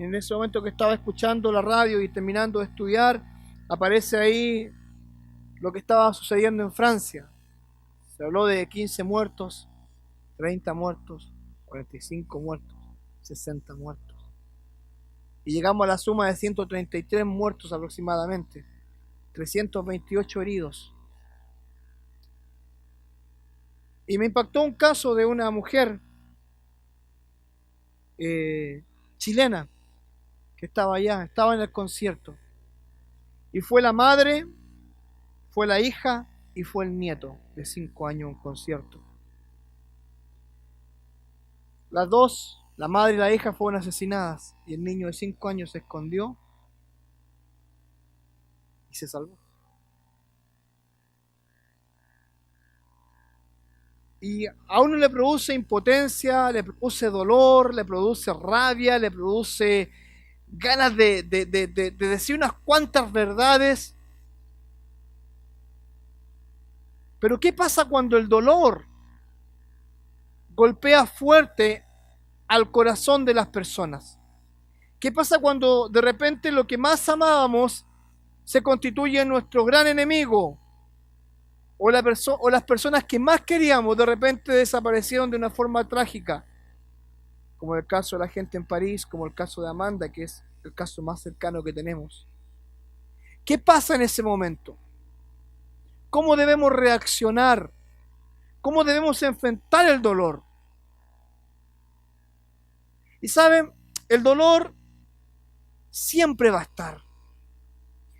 en ese momento que estaba escuchando la radio y terminando de estudiar, aparece ahí lo que estaba sucediendo en Francia. Se habló de 15 muertos, 30 muertos, 45 muertos, 60 muertos. Y llegamos a la suma de 133 muertos aproximadamente, 328 heridos. Y me impactó un caso de una mujer chilena que estaba allá, estaba en el concierto. Y fue la madre, fue la hija y fue el nieto de 5 años a un concierto. Las dos, la madre y la hija, fueron asesinadas y el niño de 5 años se escondió y se salvó. Y a uno le produce impotencia, le produce dolor, le produce rabia, le produce ganas de decir unas cuantas verdades. Pero ¿qué pasa cuando el dolor golpea fuerte al corazón de las personas? ¿Qué pasa cuando de repente lo que más amábamos se constituye en nuestro gran enemigo? O las personas que más queríamos de repente desaparecieron de una forma trágica, como el caso de la gente en París, como el caso de Amanda, que es el caso más cercano que tenemos. ¿Qué pasa en ese momento? ¿Cómo debemos reaccionar? ¿Cómo debemos enfrentar el dolor? Y saben, el dolor siempre va a estar.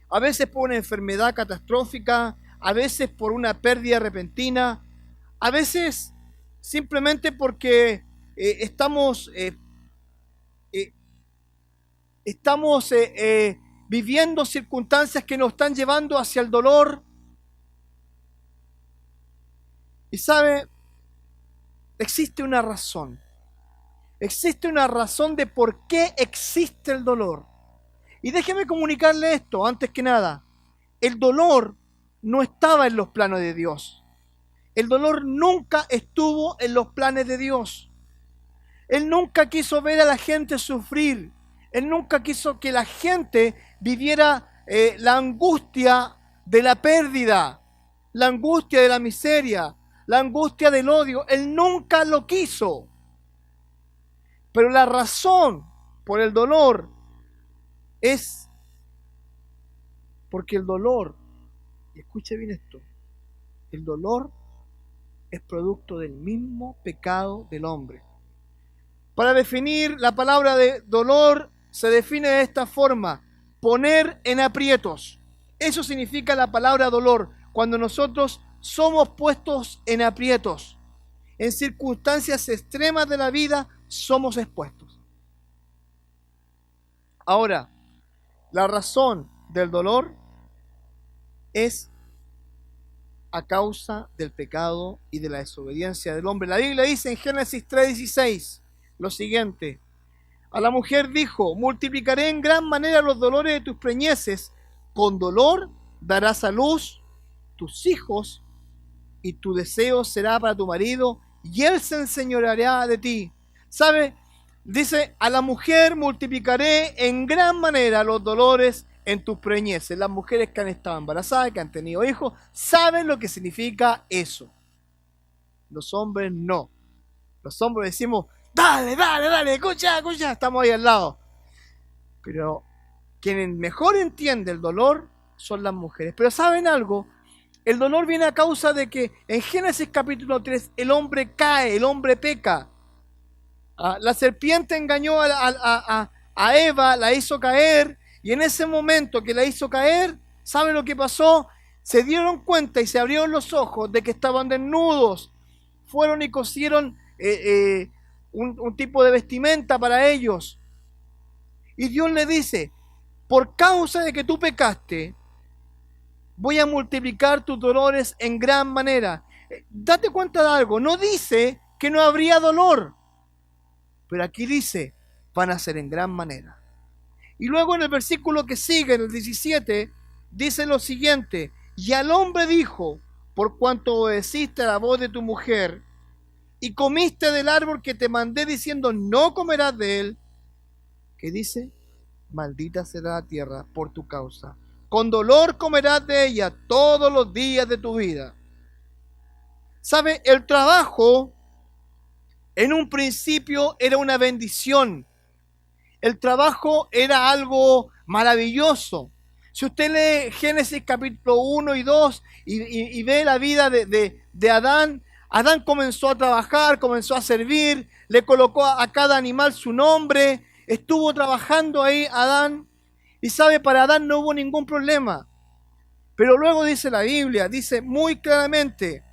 A veces por una enfermedad catastrófica, a veces por una pérdida repentina, a veces simplemente porque estamos viviendo circunstancias que nos están llevando hacia el dolor. Y sabe, existe una razón de por qué existe el dolor. Y déjeme comunicarle esto, antes que nada, el dolor no estaba en los planes de Dios. El dolor nunca estuvo en los planes de Dios. Él nunca quiso ver a la gente sufrir. Él nunca quiso que la gente viviera la angustia de la pérdida, la angustia de la miseria, la angustia del odio. Él nunca lo quiso. Pero la razón por el dolor es porque el dolor, y escuche bien esto, el dolor es producto del mismo pecado del hombre. Para definir la palabra de dolor se define de esta forma: poner en aprietos. Eso significa la palabra dolor, cuando nosotros somos puestos en aprietos, en circunstancias extremas de la vida somos expuestos. Ahora, la razón del dolor es a causa del pecado y de la desobediencia del hombre. La Biblia dice en Génesis 3:16 lo siguiente: a la mujer dijo, multiplicaré en gran manera los dolores de tus preñeces, con dolor darás a luz tus hijos, y tu deseo será para tu marido, y él se enseñoreará de ti. ¿Sabe? Dice, a la mujer multiplicaré en gran manera los dolores en tus preñeces. Las mujeres que han estado embarazadas, que han tenido hijos, saben lo que significa eso. Los hombres no. Los hombres decimos, dale, escucha, estamos ahí al lado. Pero quien mejor entiende el dolor son las mujeres. Pero ¿saben algo? El dolor viene a causa de que en Génesis capítulo 3 el hombre cae, el hombre peca. La serpiente engañó a Eva, la hizo caer, y en ese momento que la hizo caer, ¿saben lo que pasó? Se dieron cuenta y se abrieron los ojos de que estaban desnudos. Fueron y cosieron un tipo de vestimenta para ellos. Y Dios le dice, por causa de que tú pecaste, voy a multiplicar tus dolores en gran manera. Date cuenta de algo, no dice que no habría dolor, pero aquí dice, van a ser en gran manera. Y luego en el versículo que sigue, en el 17, dice lo siguiente: y al hombre dijo, por cuanto obedeciste a la voz de tu mujer, y comiste del árbol que te mandé diciendo, no comerás de él. ¿Qué dice? Maldita será la tierra por tu causa. Con dolor comerás de ella todos los días de tu vida. ¿Sabe? El trabajo en un principio era una bendición. El trabajo era algo maravilloso. Si usted lee Génesis capítulo 1 y 2 y ve la vida de Adán, Adán comenzó a trabajar, comenzó a servir, le colocó a cada animal su nombre, estuvo trabajando ahí Adán, y sabe, para Adán no hubo ningún problema. Pero luego dice la Biblia, dice muy claramente,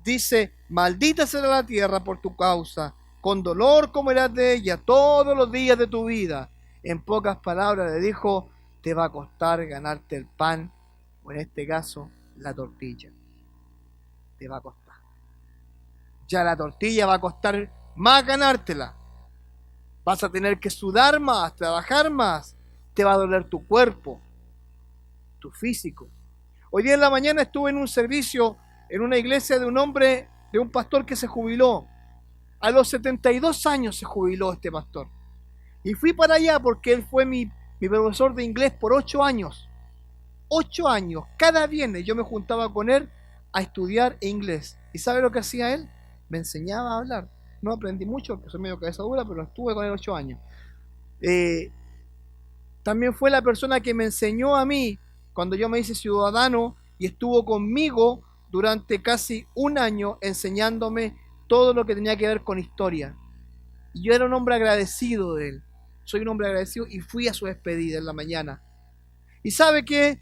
dice, maldita será la tierra por tu causa, con dolor comerás de ella todos los días de tu vida. En pocas palabras le dijo, te va a costar ganarte el pan, o en este caso, la tortilla. Te va a costar. Ya la tortilla va a costar más ganártela. Vas a tener que sudar más, trabajar más. Te va a doler tu cuerpo, tu físico. Hoy día en la mañana estuve en un servicio en una iglesia de un hombre, de un pastor que se jubiló. A los 72 años se jubiló este pastor. Y fui para allá porque él fue mi profesor de inglés por 8 años. 8 años. Cada viernes yo me juntaba con él a estudiar inglés. ¿Y sabe lo que hacía él? Me enseñaba a hablar. No aprendí mucho porque soy medio cabeza dura, pero estuve con él 8 años. También fue la persona que me enseñó a mí cuando yo me hice ciudadano y estuvo conmigo durante casi un año enseñándome todo lo que tenía que ver con historia. Y yo era un hombre agradecido de él. Soy un hombre agradecido y fui a su despedida en la mañana. Y sabe que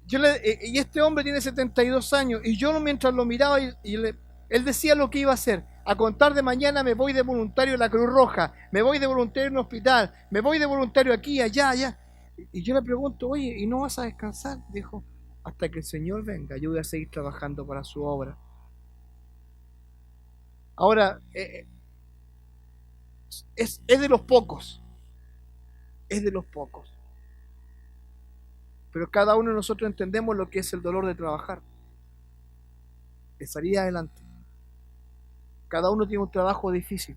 y este hombre tiene 72 años y yo mientras lo miraba él decía lo que iba a hacer. A contar de mañana me voy de voluntario a la Cruz Roja, me voy de voluntario en un hospital, me voy de voluntario aquí, allá, allá. Y yo le pregunto, oye, ¿y no vas a descansar? Dijo, hasta que el Señor venga, yo voy a seguir trabajando para su obra. Ahora, es de los pocos, es de los pocos. Pero cada uno de nosotros entendemos lo que es el dolor de trabajar, de salir adelante. Cada uno tiene un trabajo difícil.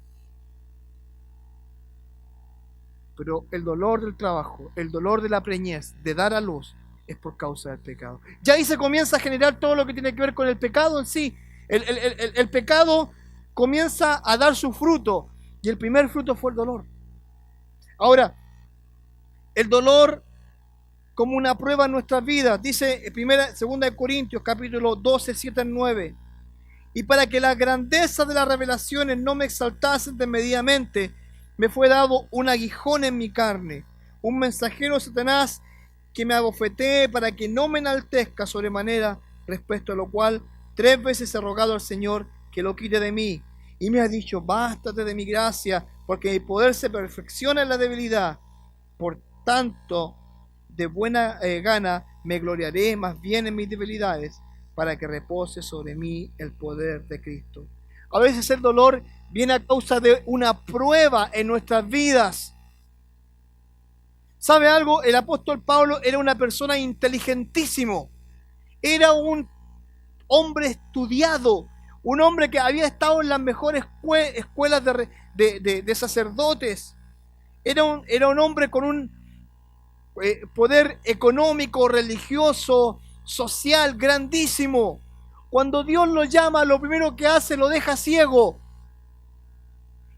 Pero el dolor del trabajo, el dolor de la preñez, de dar a luz, es por causa del pecado. Ya ahí se comienza a generar todo lo que tiene que ver con el pecado en sí. El pecado comienza a dar su fruto. Y el primer fruto fue el dolor. Ahora, el dolor como una prueba en nuestras vidas. Dice 2 Corintios capítulo 12, 7 al 9. Y para que las grandezas de las revelaciones no me exaltasen desmedidamente, me fue dado un aguijón en mi carne, un mensajero de Satanás que me abofetee para que no me enaltezca sobremanera, respecto a lo cual 3 veces he rogado al Señor que lo quite de mí. Y me ha dicho, bástate de mi gracia, porque mi poder se perfecciona en la debilidad. Por tanto, de buena gana me gloriaré más bien en mis debilidades, para que repose sobre mí el poder de Cristo. A veces el dolor viene a causa de una prueba en nuestras vidas. ¿Sabe algo? El apóstol Pablo era una persona inteligentísimo. Era un hombre estudiado, un hombre que había estado en las mejores escuelas de sacerdotes. Era un hombre con un poder económico, religioso, social grandísimo. Cuando Dios lo llama, lo primero que hace, lo deja ciego.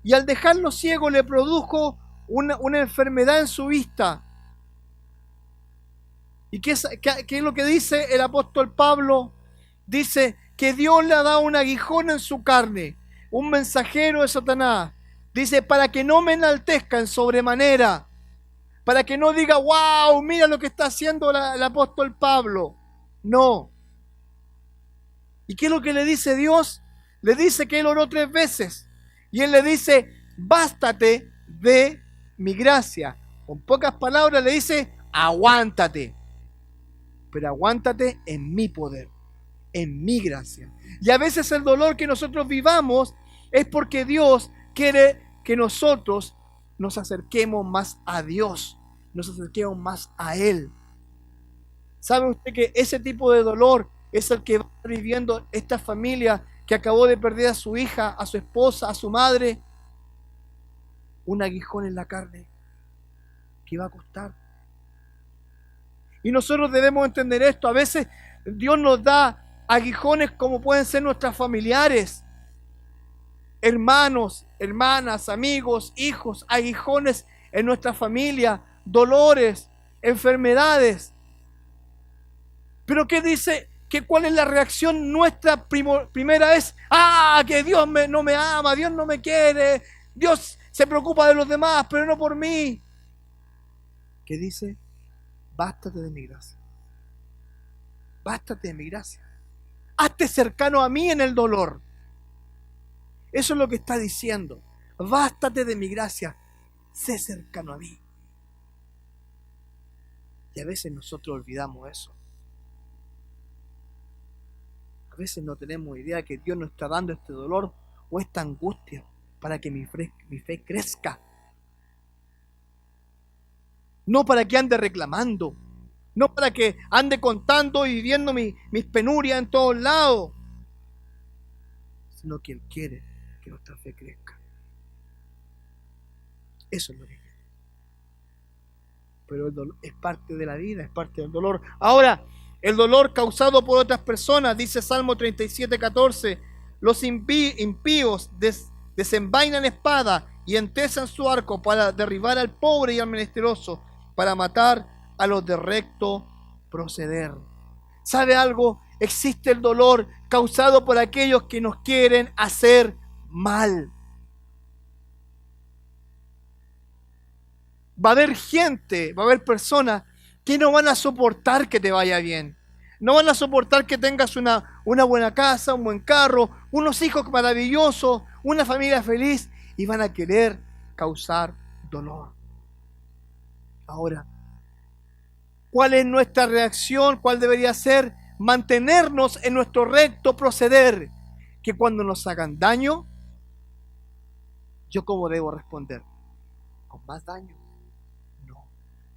Y al dejarlo ciego le produjo una enfermedad en su vista. ¿Y qué es lo que dice el apóstol Pablo? Dice que Dios le ha dado un aguijón en su carne, un mensajero de Satanás. Dice, para que no me enaltezca en sobremanera, para que no diga, wow, mira lo que está haciendo el apóstol Pablo. No. ¿Y qué es lo que le dice Dios? Le dice que él oró 3 veces. Y él le dice, bástate de mi gracia. Con pocas palabras le dice, aguántate. Pero aguántate en mi poder, en mi gracia. Y a veces el dolor que nosotros vivamos es porque Dios quiere que nosotros nos acerquemos más a Dios, nos acerquemos más a Él. ¿Sabe usted que ese tipo de dolor es el que va viviendo esta familia que acabó de perder a su hija, a su esposa, a su madre? Un aguijón en la carne. ¿Qué va a costar? Y nosotros debemos entender esto. A veces Dios nos da aguijones como pueden ser nuestros familiares, hermanos, hermanas, amigos, hijos, aguijones en nuestra familia, dolores, enfermedades. Pero ¿qué dice? ¿Cuál es la reacción nuestra primera? Es, que Dios no me ama, Dios no me quiere, Dios se preocupa de los demás, pero no por mí. ¿Qué dice? Bástate de mi gracia. Bástate de mi gracia. Hazte cercano a mí en el dolor. Eso es lo que está diciendo. Bástate de mi gracia. Sé cercano a mí. Y a veces nosotros olvidamos eso. A veces no tenemos idea que Dios nos está dando este dolor o esta angustia para que mi fe crezca. No para que ande reclamando, no para que ande contando y viviendo mis penurias en todos lados, sino que Él quiere que nuestra fe crezca. Eso es lo que quiere. Pero el dolor es parte de la vida, es parte del dolor. Ahora, el dolor causado por otras personas, dice Salmo 37:14, los impíos desenvainan espada y entesan su arco para derribar al pobre y al menesteroso, para matar a los de recto proceder. ¿Sabe algo? Existe el dolor causado por aquellos que nos quieren hacer mal. Va a haber gente, va a haber personas que no van a soportar que te vaya bien. No van a soportar que tengas una buena casa, un buen carro, unos hijos maravillosos, una familia feliz, y van a querer causar dolor. Ahora, ¿cuál es nuestra reacción? ¿Cuál debería ser? Mantenernos en nuestro recto proceder. Que cuando nos hagan daño, ¿yo cómo debo responder? ¿Con más daño? No,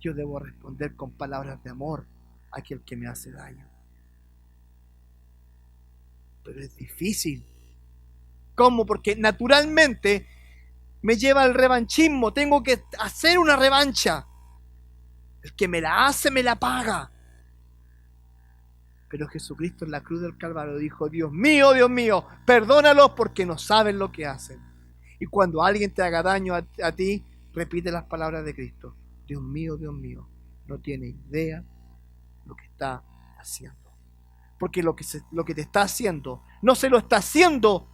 yo debo responder con palabras de amor a aquel que me hace daño. Pero es difícil. ¿Cómo? Porque naturalmente me lleva al revanchismo. Tengo que hacer una revancha. El que me la hace, me la paga. Pero Jesucristo en la cruz del Calvario dijo: Dios mío, perdónalos porque no saben lo que hacen. Y cuando alguien te haga daño a ti, repite las palabras de Cristo: Dios mío, no tiene idea lo que está haciendo. Porque lo que te está haciendo, no se lo está haciendo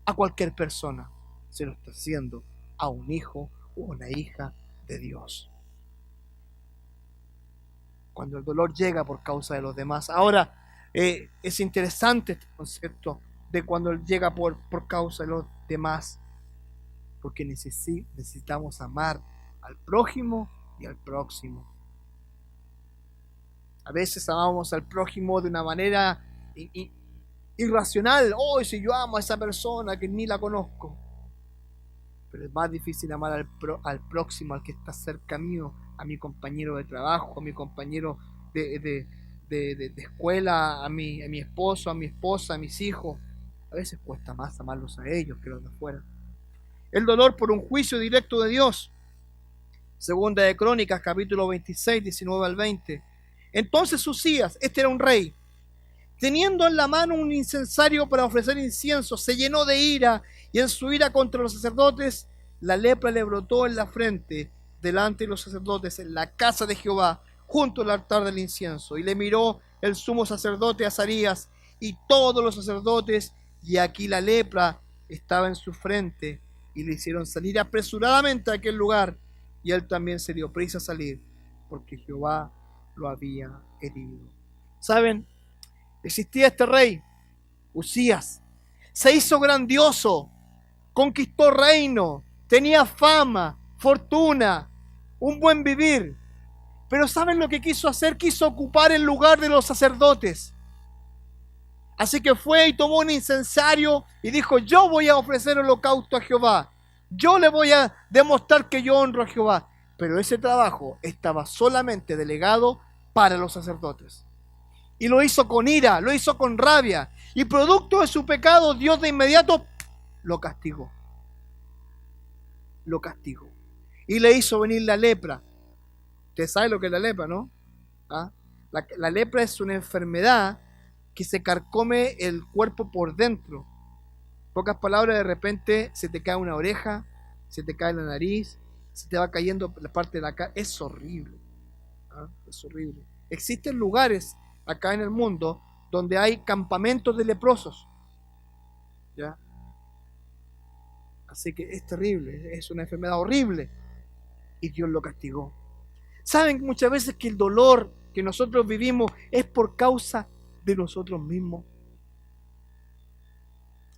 a cualquier persona, se lo está haciendo a un hijo o una hija de Dios. Cuando el dolor llega por causa de los demás. Ahora, es interesante este concepto de cuando él llega por causa de los demás, porque necesitamos amar al prójimo y al próximo. A veces amamos al prójimo de una manera irracional. Si yo amo a esa persona que ni la conozco. Pero es más difícil amar al próximo, al que está cerca mío, a mi compañero de trabajo, a mi compañero de escuela, a mi esposo, a mi esposa, a mis hijos. A veces cuesta más amarlos a ellos que a los de afuera. El dolor por un juicio directo de Dios. Segunda de Crónicas, capítulo 26, 19 al 20. Entonces Uzías, este era un rey, teniendo en la mano un incensario para ofrecer incienso, se llenó de ira, y en su ira contra los sacerdotes, la lepra le brotó en la frente delante de los sacerdotes en la casa de Jehová, junto al altar del incienso. Y le miró el sumo sacerdote Azarías y todos los sacerdotes, y aquí la lepra estaba en su frente, y le hicieron salir apresuradamente a aquel lugar, y él también se dio prisa a salir, porque Jehová lo había herido. ¿Saben? Existía este rey, Uzías. Se hizo grandioso, conquistó reino, tenía fama, fortuna, un buen vivir. Pero ¿saben lo que quiso hacer? Quiso ocupar el lugar de los sacerdotes. Así que fue y tomó un incensario y dijo: yo voy a ofrecer holocausto a Jehová. Yo le voy a demostrar que yo honro a Jehová. Pero ese trabajo estaba solamente delegado para los sacerdotes. Y lo hizo con ira, lo hizo con rabia. Y producto de su pecado, Dios de inmediato lo castigó. Lo castigó. Y le hizo venir la lepra Usted sabe lo que es la lepra, ¿no? ¿Ah? La lepra es una enfermedad que se carcome el cuerpo por dentro. En pocas palabras, de repente se te cae una oreja, se te cae la nariz, se te va cayendo la parte de la cara. Es horrible. ¿Ah? Es horrible. Existen lugares acá en el mundo donde hay campamentos de leprosos. ¿Ya? Así que es terrible, es una enfermedad horrible y Dios lo castigó. ¿Saben muchas veces que el dolor que nosotros vivimos es por causa de nosotros mismos?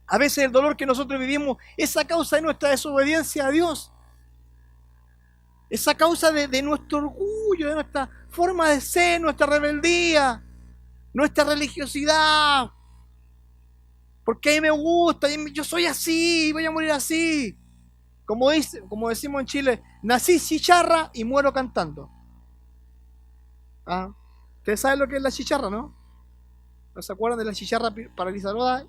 A veces el dolor que nosotros vivimos es a causa de nuestra desobediencia a Dios. Es a causa de nuestro orgullo, de nuestra forma de ser, nuestra rebeldía, nuestra religiosidad. Porque a mí me gusta, yo soy así, voy a morir así. Como decimos en Chile, nací chicharra y muero cantando. ¿Ah? Ustedes saben lo que es la chicharra, ¿no? ¿No se acuerdan de la chicharra paralizadora?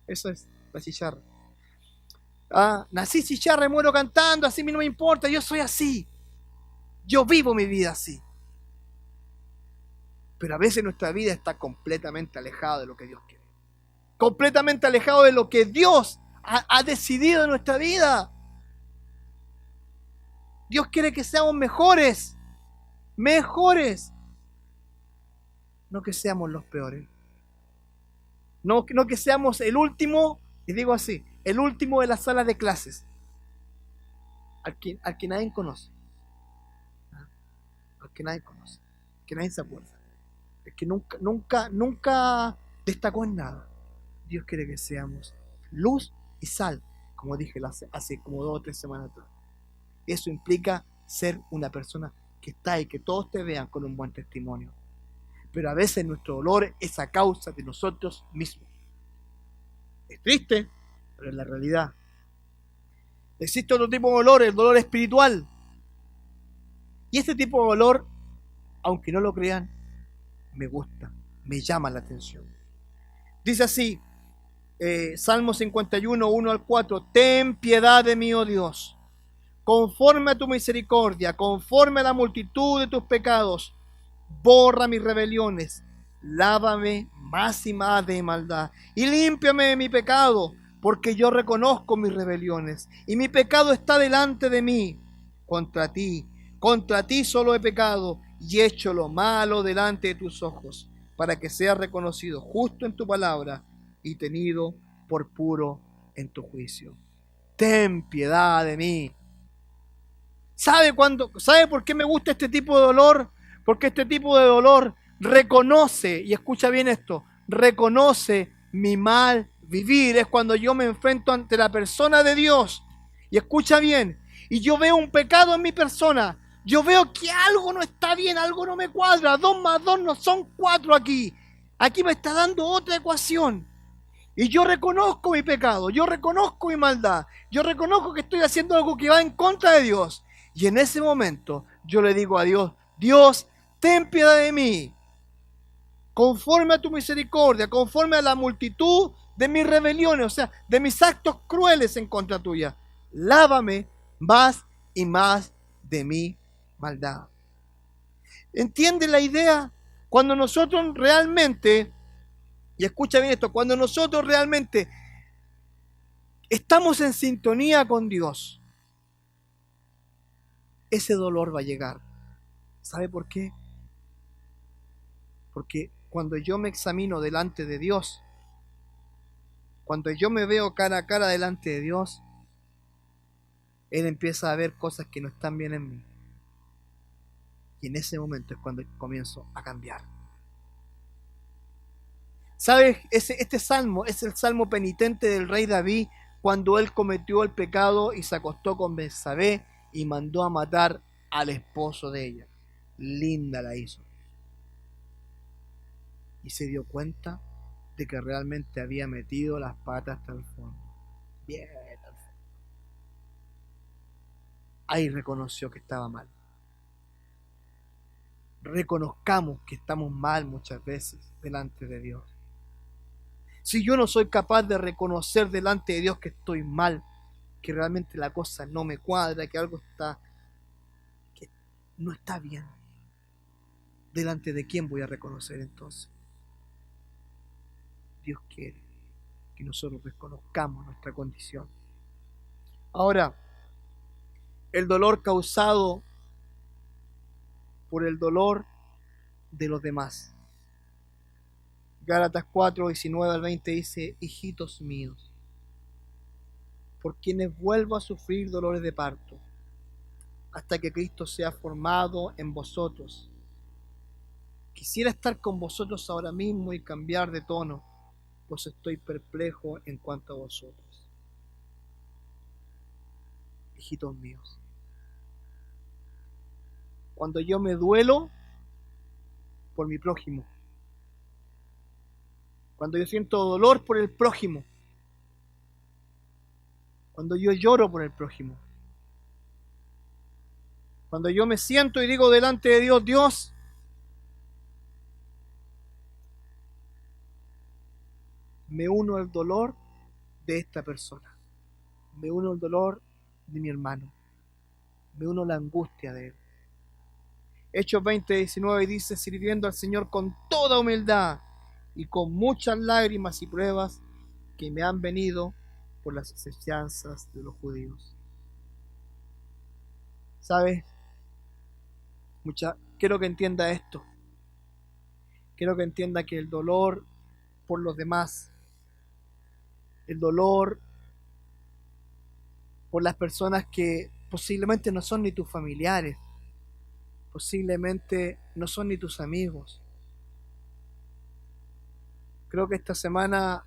Eso es la chicharra. ¿Ah? Nací chicharra y muero cantando, así a mí no me importa, yo soy así. Yo vivo mi vida así. Pero a veces nuestra vida está completamente alejada de lo que Dios quiere. Completamente alejado de lo que Dios ha decidido en nuestra vida. Dios quiere que seamos mejores. Mejores. No que seamos los peores. No que seamos el último, y digo así, el último de la sala de clases. Al que nadie conoce. Al que nadie conoce. Al que nadie se acuerda. El que nunca destacó en nada. Dios quiere que seamos luz y sal, como dije hace como 2 o 3 semanas atrás. Eso implica ser una persona que está ahí, que todos te vean con un buen testimonio. Pero a veces nuestro dolor es a causa de nosotros mismos. Es triste, pero es la realidad. Existe otro tipo de dolor, el dolor espiritual. Y este tipo de dolor, aunque no lo crean, me gusta, me llama la atención. Dice así, Salmo 51, 1 al 4, ten piedad de mí, oh Dios, conforme a tu misericordia, conforme a la multitud de tus pecados, borra mis rebeliones, lávame más y más de maldad, y límpiame de mi pecado, porque yo reconozco mis rebeliones, y mi pecado está delante de mí. Contra ti solo he pecado, y hecho lo malo delante de tus ojos, para que seas reconocido justo en tu palabra, y tenido por puro en tu juicio. Ten piedad de mí. ¿Sabe por qué me gusta este tipo de dolor? Porque este tipo de dolor reconoce, y escucha bien esto, reconoce mi mal vivir. Es cuando yo me enfrento ante la persona de Dios, y escucha bien, y yo veo un pecado en mi persona. Yo veo que algo no está bien, algo no me cuadra. 2 más 2 no son 4 aquí. Aquí me está dando otra ecuación. Y yo reconozco mi pecado, yo reconozco mi maldad, yo reconozco que estoy haciendo algo que va en contra de Dios. Y en ese momento yo le digo a Dios, Dios, ten piedad de mí, conforme a tu misericordia, conforme a la multitud de mis rebeliones, o sea, de mis actos crueles en contra tuya. Lávame más y más de mi maldad. ¿Entiende la idea? Cuando nosotros realmente, y escucha bien esto, cuando nosotros realmente estamos en sintonía con Dios, ese dolor va a llegar. ¿Sabe por qué? Porque cuando yo me examino delante de Dios, cuando yo me veo cara a cara delante de Dios, Él empieza a ver cosas que no están bien en mí. Y en ese momento es cuando comienzo a cambiar. ¿Sabes? Este salmo es el salmo penitente del rey David cuando él cometió el pecado y se acostó con Betsabé y mandó a matar al esposo de ella. Linda la hizo. Y se dio cuenta de que realmente había metido las patas hasta el fondo. Bien al fondo. Ahí reconoció que estaba mal. Reconozcamos que estamos mal muchas veces delante de Dios. Si yo no soy capaz de reconocer delante de Dios que estoy mal, que realmente la cosa no me cuadra, que algo está, que no está bien. ¿Delante de quién voy a reconocer entonces? Dios quiere que nosotros reconozcamos nuestra condición. Ahora, el dolor causado por el dolor de los demás. Gálatas 4, 19 al 20 dice: hijitos míos, por quienes vuelvo a sufrir dolores de parto, hasta que Cristo sea formado en vosotros. Quisiera estar con vosotros ahora mismo y cambiar de tono, pues estoy perplejo en cuanto a vosotros. Hijitos míos, cuando yo me duelo por mi prójimo, cuando yo siento dolor por el prójimo, cuando yo lloro por el prójimo, cuando yo me siento y digo delante de Dios: Dios, me uno al dolor de esta persona, me uno al dolor de mi hermano, me uno a la angustia de él. Hechos 20, 19 dice: sirviendo al Señor con toda humildad y con muchas lágrimas y pruebas que me han venido por las enseñanzas de los judíos. ¿Sabes? Quiero que entienda esto. Quiero que entienda que el dolor por los demás, el dolor por las personas que posiblemente no son ni tus familiares, posiblemente no son ni tus amigos. Creo que esta semana,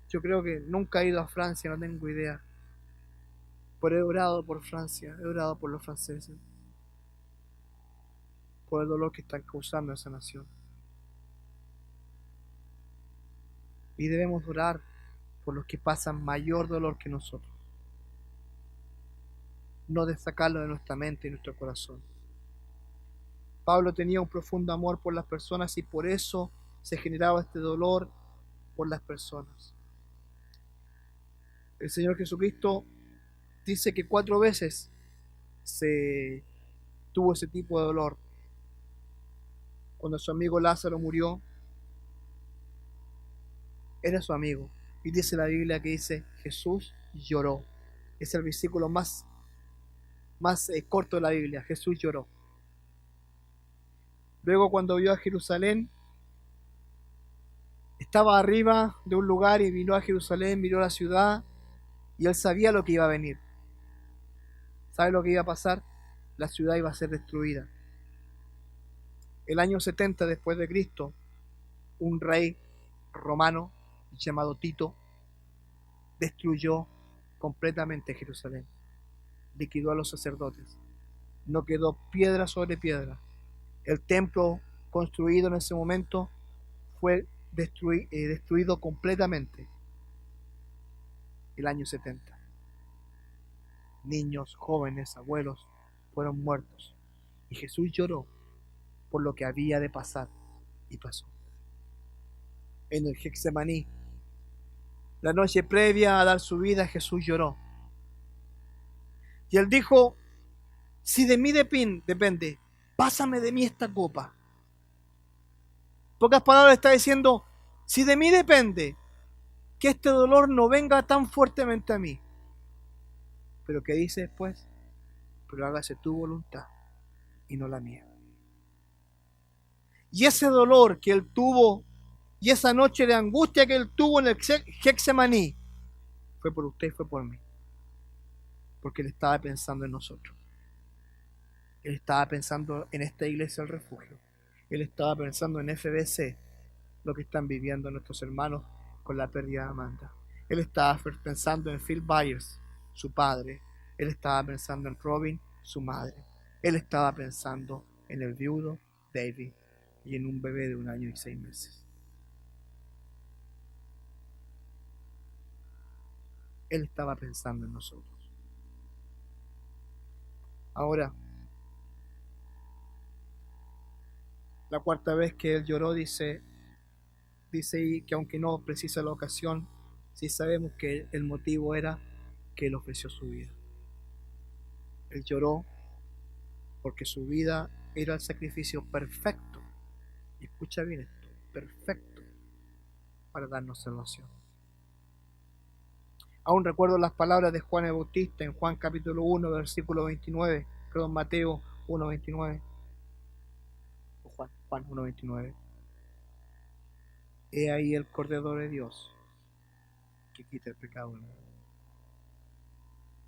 yo creo que nunca he ido a Francia, no tengo idea, pero he orado por Francia, he orado por los franceses, por el dolor que están causando a esa nación. Y debemos orar por los que pasan mayor dolor que nosotros, no de sacarlo de nuestra mente y nuestro corazón. Pablo tenía un profundo amor por las personas y por eso se generaba este dolor por las personas. El Señor Jesucristo dice que 4 veces se tuvo ese tipo de dolor. Cuando su amigo Lázaro murió, era su amigo. Y dice la Biblia que dice: Jesús lloró. Es el versículo más corto de la Biblia. Jesús lloró. Luego, cuando vio a Jerusalén, estaba arriba de un lugar y miró a Jerusalén, miró a la ciudad, y él sabía lo que iba a venir. ¿Sabe lo que iba a pasar? La ciudad iba a ser destruida. El año 70 después de Cristo, un rey romano llamado Tito destruyó completamente Jerusalén. Liquidó a los sacerdotes. No quedó piedra sobre piedra. El templo construido en ese momento fue destruido completamente. El año 70. Niños, jóvenes, abuelos fueron muertos. Y Jesús lloró por lo que había de pasar. Y pasó. En el Getsemaní, la noche previa a dar su vida, Jesús lloró. Y él dijo: si de mí depende, pásame de mí esta copa. En pocas palabras está diciendo: si de mí depende, que este dolor no venga tan fuertemente a mí. Pero ¿qué dice después? Pero hágase tu voluntad y no la mía. Y ese dolor que él tuvo y esa noche de angustia que él tuvo en el Getsemaní fue por usted y fue por mí. Porque él estaba pensando en nosotros. Él estaba pensando en esta iglesia del refugio. Él estaba pensando en FBC, lo que están viviendo nuestros hermanos con la pérdida de Amanda. Él estaba pensando en Phil Byers, su padre. Él estaba pensando en Robin, su madre. Él estaba pensando en el viudo David y en un bebé de 1 año y 6 meses. Él estaba pensando en nosotros. Ahora, la 4ª vez que él lloró, dice que aunque no precisa la ocasión, sí sabemos que el motivo era que él ofreció su vida. Él lloró porque su vida era el sacrificio perfecto. Y escucha bien esto, perfecto para darnos salvación. Aún recuerdo las palabras de Juan el Bautista en Juan capítulo 1, versículo 29, perdón, Mateo 1, 29, o Juan 1, 29. He ahí el Cordero de Dios que quita el pecado del mundo.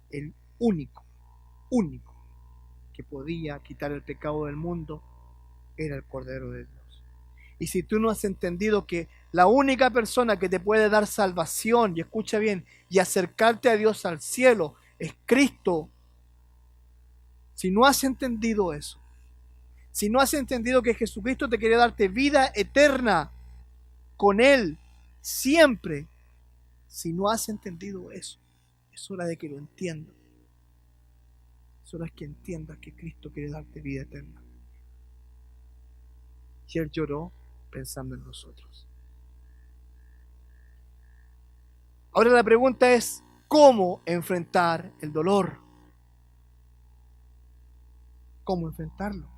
El único que podía quitar el pecado del mundo era el Cordero de Dios. Y si tú no has entendido que la única persona que te puede dar salvación, y escucha bien, y acercarte a Dios al cielo, es Cristo. Si no has entendido eso, si no has entendido que Jesucristo te quiere darte vida eterna con Él, siempre, si no has entendido eso, es hora de que lo entiendas. Es hora de que entiendas que Cristo quiere darte vida eterna. Y Él lloró pensando en nosotros. Ahora la pregunta es, ¿cómo enfrentar el dolor? ¿Cómo enfrentarlo?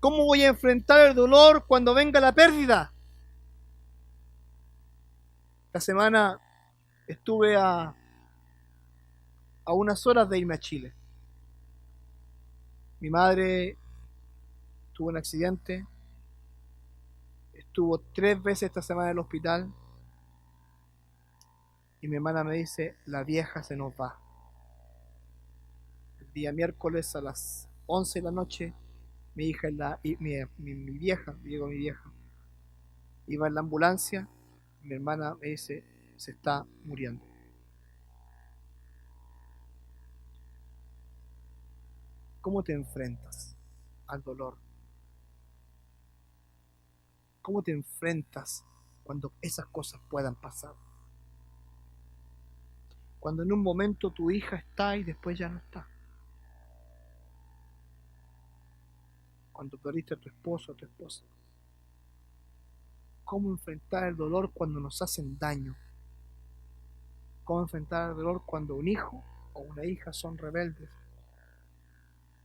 ¿Cómo voy a enfrentar el dolor cuando venga la pérdida? Esta semana estuve a unas horas de irme a Chile. Mi madre tuvo un accidente, estuvo 3 veces esta semana en el hospital y mi hermana me dice, la vieja se nos va. El día miércoles a las 11 de la noche, mi vieja iba en la ambulancia, mi hermana me dice, se está muriendo. ¿Cómo te enfrentas al dolor? ¿Cómo te enfrentas cuando esas cosas puedan pasar? Cuando en un momento tu hija está y después ya no está. Cuando perdiste a tu esposo o a tu esposa. ¿Cómo enfrentar el dolor cuando nos hacen daño? ¿Cómo enfrentar el dolor cuando un hijo o una hija son rebeldes?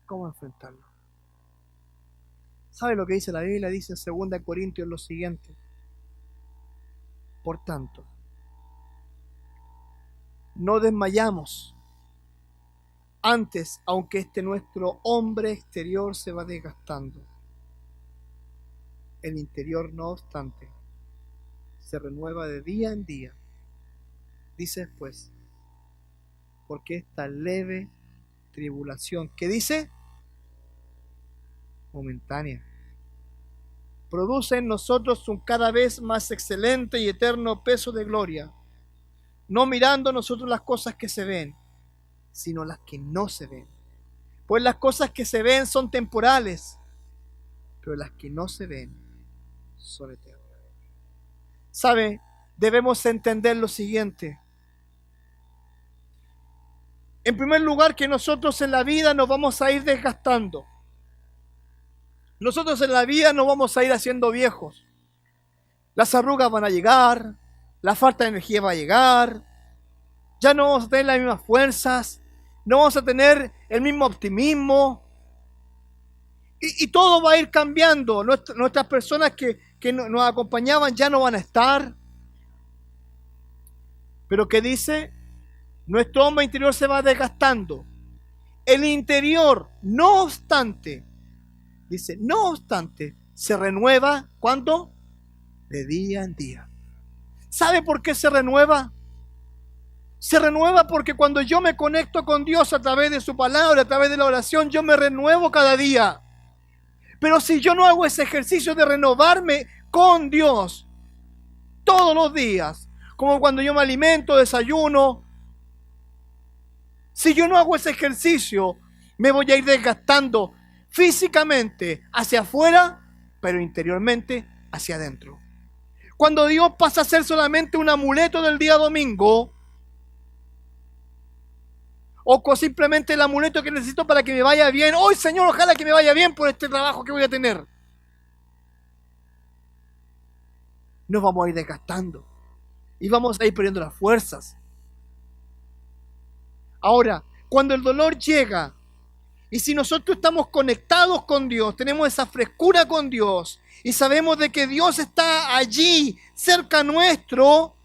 ¿Cómo enfrentarlo? ¿Sabe lo que dice la Biblia? Dice en 2 Corintios lo siguiente. Por tanto, no desmayamos. Antes, aunque nuestro hombre exterior se va desgastando, el interior, no obstante, se renueva de día en día. Dice después, porque esta leve tribulación, ¿qué dice? Momentánea, produce en nosotros un cada vez más excelente y eterno peso de gloria, no mirando nosotros las cosas que se ven, sino las que no se ven. Pues las cosas que se ven son temporales, pero las que no se ven son eternas. ¿Sabe? Debemos entender lo siguiente. En primer lugar, que nosotros en la vida nos vamos a ir desgastando. Nosotros en la vida nos vamos a ir haciendo viejos. Las arrugas van a llegar, la falta de energía va a llegar, ya no vamos a tener las mismas fuerzas, no vamos a tener el mismo optimismo, y todo va a ir cambiando. Nuestras personas que nos acompañaban ya no van a estar. Pero ¿qué dice? Nuestro hombre interior se va desgastando. El interior, no obstante, dice, no obstante, se renueva, ¿cuándo? De día en día. ¿Sabe por qué se renueva? Se renueva porque cuando yo me conecto con Dios a través de su palabra, a través de la oración, yo me renuevo cada día. Pero si yo no hago ese ejercicio de renovarme con Dios todos los días, como cuando yo me alimento, desayuno, si yo no hago ese ejercicio, me voy a ir desgastando físicamente hacia afuera, pero interiormente hacia adentro. Cuando Dios pasa a ser solamente un amuleto del día domingo, o simplemente el amuleto que necesito para que me vaya bien, hoy Señor, ojalá que me vaya bien por este trabajo que voy a tener, nos vamos a ir desgastando y vamos a ir perdiendo las fuerzas. Ahora, cuando el dolor llega Y si nosotros estamos conectados con Dios, tenemos esa frescura con Dios y sabemos de que Dios está allí, cerca nuestro,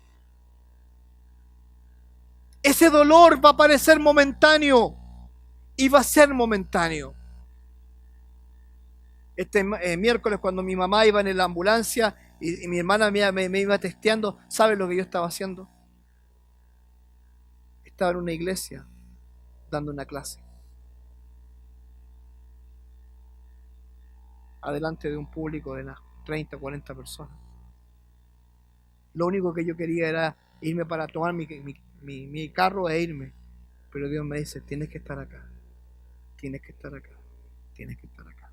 ese dolor va a parecer momentáneo y va a ser momentáneo. Este miércoles, cuando mi mamá iba en la ambulancia y mi hermana me iba testeando, ¿sabe lo que yo estaba haciendo? Estaba en una iglesia dando una clase. Adelante de un público de unas 30 o 40 personas. Lo único que yo quería era irme para tomar mi carro e irme. Pero Dios me dice, tienes que estar acá. Tienes que estar acá. Tienes que estar acá.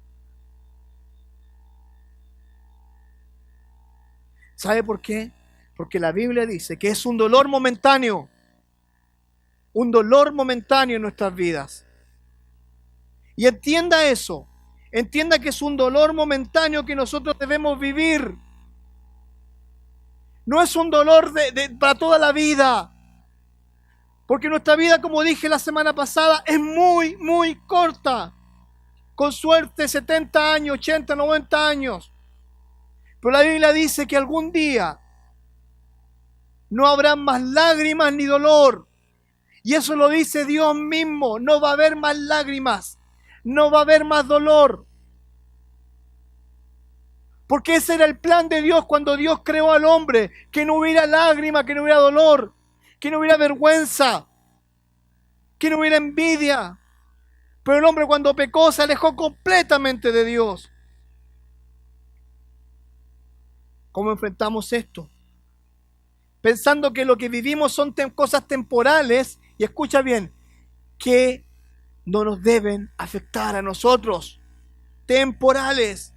¿Sabe por qué? Porque la Biblia dice que es un dolor momentáneo. Un dolor momentáneo en nuestras vidas. Y entienda eso. Entienda que es un dolor momentáneo que nosotros debemos vivir. No es un dolor para toda la vida. Porque nuestra vida, como dije la semana pasada, es muy, muy corta. Con suerte 70 años, 80, 90 años. Pero la Biblia dice que algún día no habrá más lágrimas ni dolor. Y eso lo dice Dios mismo. No va a haber más lágrimas. No va a haber más dolor. Porque ese era el plan de Dios cuando Dios creó al hombre. Que no hubiera lágrima, que no hubiera dolor, que no hubiera vergüenza, que no hubiera envidia. Pero el hombre cuando pecó se alejó completamente de Dios. ¿Cómo enfrentamos esto? Pensando que lo que vivimos son cosas temporales, y escucha bien, que no nos deben afectar a nosotros. Temporales.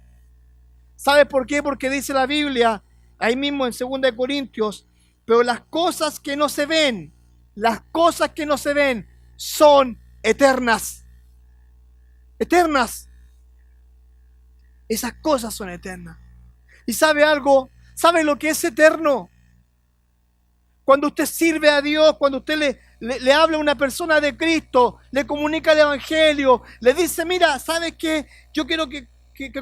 ¿Sabes por qué? Porque dice la Biblia, ahí mismo en 2 Corintios, pero las cosas que no se ven, son eternas. Eternas. Esas cosas son eternas. ¿Y sabe algo? ¿Sabe lo que es eterno? Cuando usted sirve a Dios, cuando usted le habla a una persona de Cristo, le comunica el Evangelio, le dice, mira, ¿sabes qué? Yo quiero que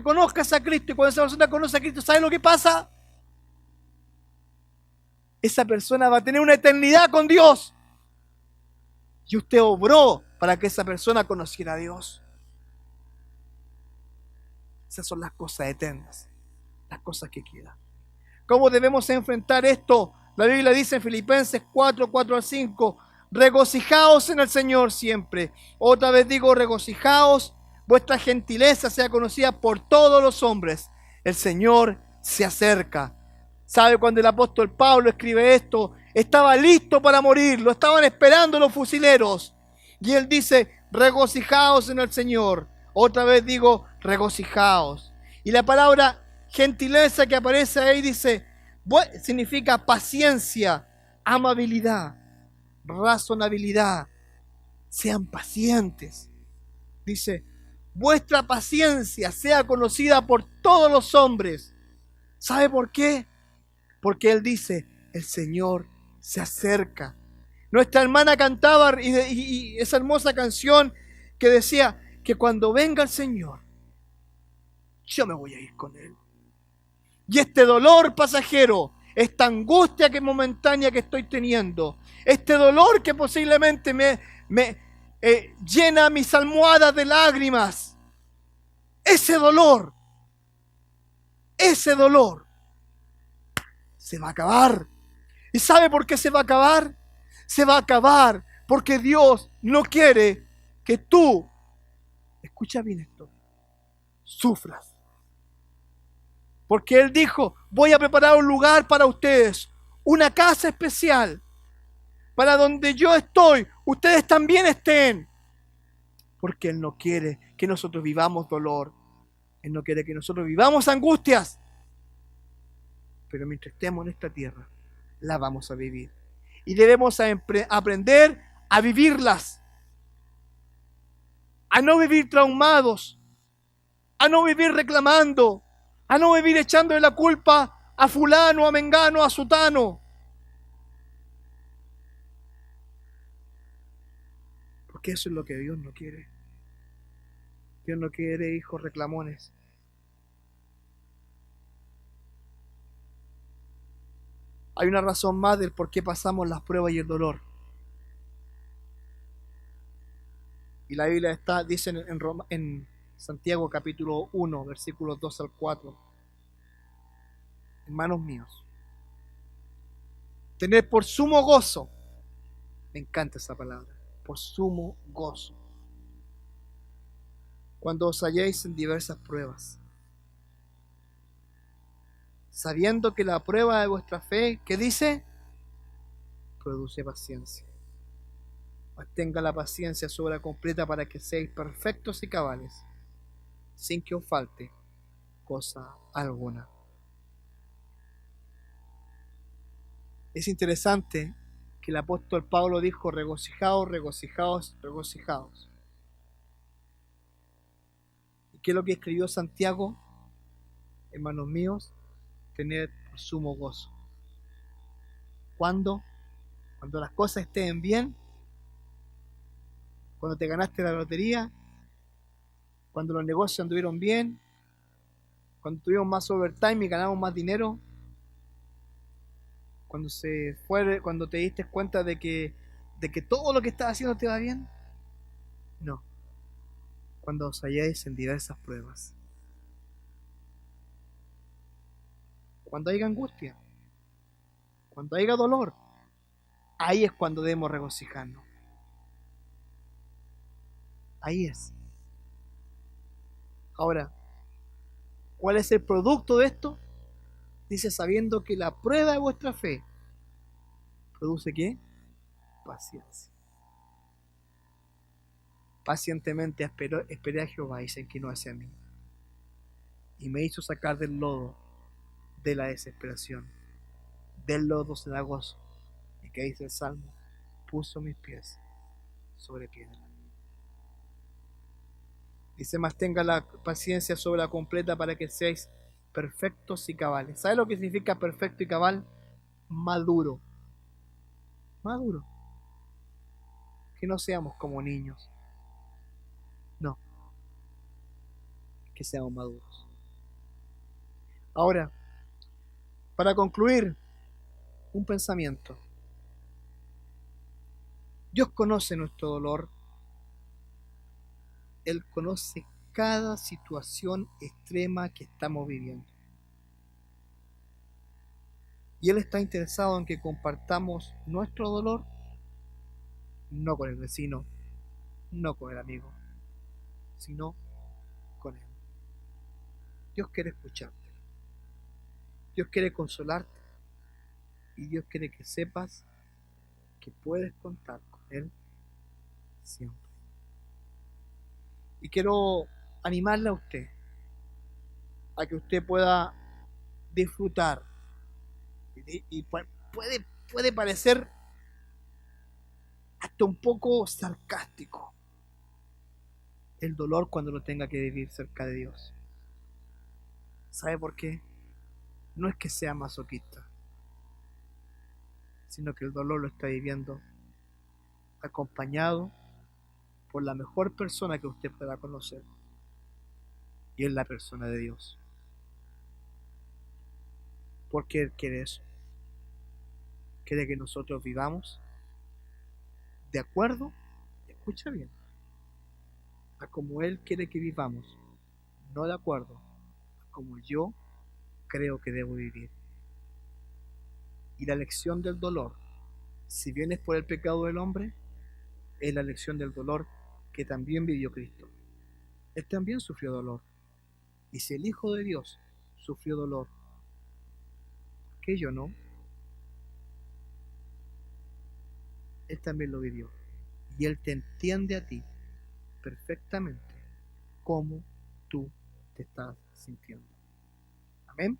conozcas a Cristo. Y cuando esa persona conoce a Cristo, ¿sabe lo que pasa? Esa persona va a tener una eternidad con Dios. Y usted obró para que esa persona conociera a Dios. Esas son las cosas eternas, las cosas que quedan. ¿Cómo debemos enfrentar esto? La Biblia dice en Filipenses 4, 4 al 5, regocijaos en el Señor siempre. Otra vez digo, regocijaos, vuestra gentileza sea conocida por todos los hombres. El Señor se acerca. ¿Sabe? Cuando el apóstol Pablo escribe esto, estaba listo para morir, lo estaban esperando los fusileros. Y él dice, regocijaos en el Señor. Otra vez digo, regocijaos. Y la palabra gentileza que aparece ahí dice, significa paciencia, amabilidad, razonabilidad. Sean pacientes. Dice, vuestra paciencia sea conocida por todos los hombres. ¿Sabe por qué? Porque él dice, el Señor se acerca. Nuestra hermana cantaba y esa hermosa canción que decía que cuando venga el Señor, yo me voy a ir con Él. Y este dolor pasajero, esta angustia que momentánea que estoy teniendo, este dolor que posiblemente me llena mis almohadas de lágrimas, ese dolor se va a acabar. ¿Y sabe por qué se va a acabar? Se va a acabar porque Dios no quiere que tú, escucha bien esto, sufras. Porque Él dijo, voy a preparar un lugar para ustedes, una casa especial, para donde yo estoy, ustedes también estén. Porque Él no quiere que nosotros vivamos dolor. Él no quiere que nosotros vivamos angustias. Pero mientras estemos en esta tierra, la vamos a vivir. Y debemos aprender a vivirlas. A no vivir traumados. A no vivir reclamando. A no vivir echándole la culpa a fulano, a mengano, a sutano. Porque eso es lo que Dios no quiere. Dios no quiere hijos reclamones. Hay una razón más del por qué pasamos las pruebas y el dolor. Y la Biblia dice en Santiago capítulo 1, versículos 2 al 4. Hermanos míos, tener por sumo gozo, me encanta esa palabra, por sumo gozo, cuando os halléis en diversas pruebas, sabiendo que la prueba de vuestra fe, ¿qué dice? Produce paciencia. Mas tenga la paciencia su obra completa para que seáis perfectos y cabales, sin que os falte cosa alguna. Es interesante que el apóstol Pablo dijo: regocijaos, regocijaos, regocijaos. ¿Y qué es lo que escribió Santiago? Hermanos míos, tened por sumo gozo. ¿Cuándo? Cuando las cosas estén bien, cuando te ganaste la lotería, cuando los negocios anduvieron bien, cuando tuvimos más overtime y ganamos más dinero, cuando te diste cuenta de que todo lo que estás haciendo te va bien. No, cuando os halláis en diversas pruebas, cuando haya angustia, cuando haya dolor, ahí es cuando debemos regocijarnos. Ahí es. Ahora, ¿cuál es el producto de esto? Dice: sabiendo que la prueba de vuestra fe produce ¿qué? Paciencia. Pacientemente esperé a Jehová y se inclinó hacia mí, y me hizo sacar del lodo de la desesperación. Del lodo se da gozo, y que dice el Salmo: puso mis pies sobre piedra. Dice: más tenga la paciencia sobre la completa para que seáis perfectos y cabales. ¿Sabe lo que significa perfecto y cabal? Maduro. Maduro. Que no seamos como niños. No. Que seamos maduros. Ahora, para concluir, un pensamiento. Dios conoce nuestro dolor. Él conoce cada situación extrema que estamos viviendo. Y Él está interesado en que compartamos nuestro dolor, no con el vecino, no con el amigo, sino con Él. Dios quiere escucharte. Dios quiere consolarte. Y Dios quiere que sepas que puedes contar con Él siempre. Y quiero animarle a usted a que usted pueda disfrutar. Y puede parecer hasta un poco sarcástico el dolor cuando lo tenga que vivir cerca de Dios. ¿Sabe por qué? No es que sea masoquista, sino que el dolor lo está viviendo acompañado por la mejor persona que usted pueda conocer, y es la persona de Dios. Porque Él quiere eso. Quiere que nosotros vivamos de acuerdo, escucha bien, a como Él quiere que vivamos, no de acuerdo a como yo creo que debo vivir. Y la lección del dolor, si bien es por el pecado del hombre, es la lección del dolor que también vivió Cristo. Él también sufrió dolor. Y si el Hijo de Dios sufrió dolor, ¿por qué yo no? Él también lo vivió. Y Él te entiende a ti perfectamente como tú te estás sintiendo. Amén.